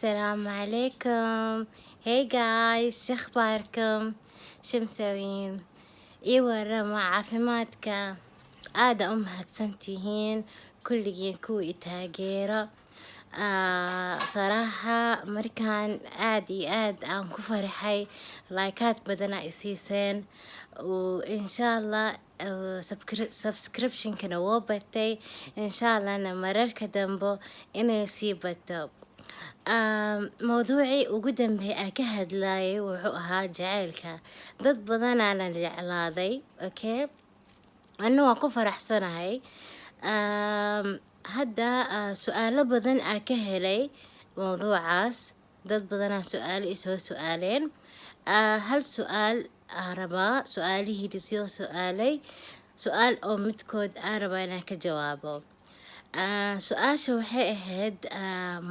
السلام عليكم. Hey guys، شو اخباركم؟ شو مسوين؟ ايوه مع عافيمادك aada u mahadsantihiin kulligiin kuwii taageera صراحة markaan aad iyo aad aan ku farxay لايكات badan ay siiseen insha Allah subscription-kana woo batay insha Allahna mararka dambe inay sii bato mawduucii ugu dambeeyay aan ka hadlayay wuxuu ahaa jacaylka dad badanaana jeclaaday okay anna waan ku faraxsanahay hadda su'aalo badan aan ka helay mawduucaas dad badanaa su'aalo isoo su'aaleen hal su'aal aan rabaa su'aalihii isoo su'aalay su'aal oo midkood aan rabaa inaan ka jawaabo su'aasha waxay ahayd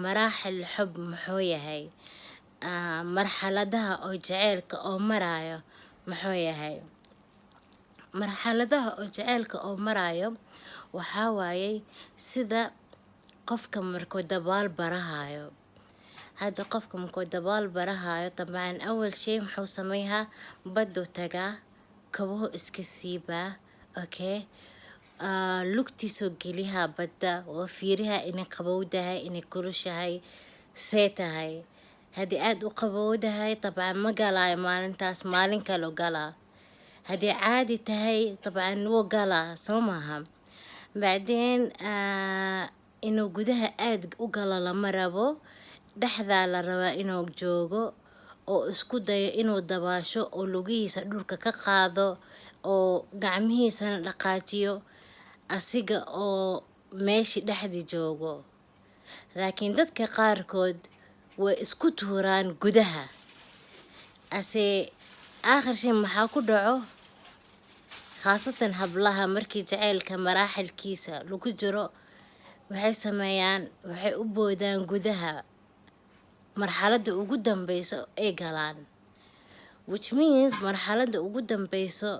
maraaxil xub muxuu yahay marxaladaha oo jacaylka oo maraayo muxuu yahay marxaladaha oo jacaylka oo maraayo waxaa waayay sida qofka markuu dabaal barahayo hadda qofka markuu dabaal barahayo طبعا أول شيء muxuu sameeyaa baduu tagaa kabuhu iska siibaa okay lugtiisoo geliyaa badda oo fiirihaa inay qabowdahay inay kulushahay see tahay haddii aad u qabowdahay طبعا ma galaayo maalintaas maalin kale galaa haddii caadi tahay طبعا wuu galaa soo maaha بعدين inuu gudaha aad u galo lama rabo dhexdaa la rabaa inuu joogo oo isku dayo inuu dabaasho oo lugihiisa dhulka ka qaado oo gacmihiisana dhaqaajiyo asiga oo meeshii dhexdii joogo laakiin dadka qaarkood way isku tuuraan gudaha ase aakhir shay maxaa ku dhaco khaasatan hablaha markii jacaylka maraaxilkiisa lagu jiro waxay sameeyaan waxay u boodaan gudaha marxaladda ugu dambeyso ay galaan which means marxaladda ugu dambeyso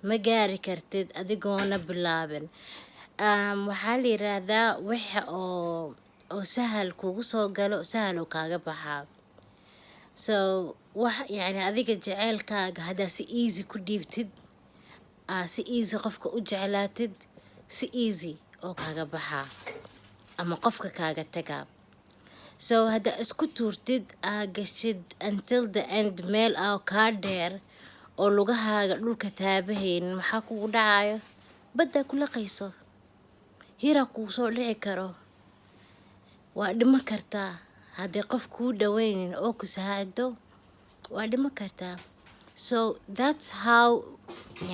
ma gaari kartid adigoona bilaabin waxaa la yiraahdaa waxa oo sahal kugu soo galo sahal uu kaaga baxaa so wax yani adiga jacaylkaaga haddaa si easy ku dhiibtid si easy qofka u jeclaatid si easy oo kaaga baxaa ama qofka kaaga tagaa so hadda isku tuurtid gashid until the end meel oo kaa dheer oo lugahaaga dhulka taabahaynin maxaa kugu dhacayo badda ku laqayso hira kugu soo dhici karo waa dhimo kartaa haddii qof kuu dhaweynin oo ku saacdo waa dhimo kartaa so that's how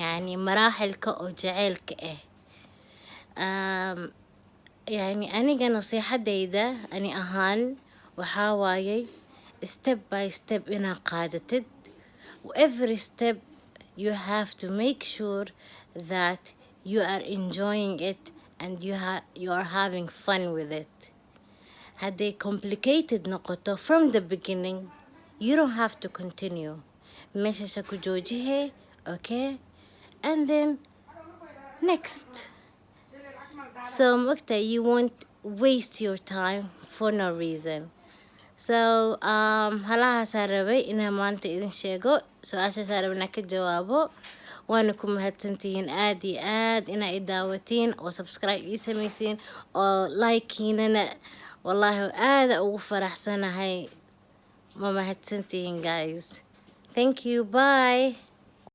يعني مراحلك أو جعلك يعني أنا نصيحة دايدة أني أهان وحاواي step by step إنا قادتد و every step you have to make sure that you are enjoying it and you are having fun with it هذه complicated نقطة from the beginning you don't have to continue ماشي شكو جوجيه okay and then next so مقتا you won't waste your time for no reason so halahaasaan rabay inaan maanta idin sheego su-aashaasaan rabay inaan ka jawaabo waana ku mahadsantihiin aad iyo aad inaa i daawatiin oo subscribe ii samaysiin oo like-kiinana wallaahi aada ugu faraxsanahay ma mahadsantihiin guys thank you bye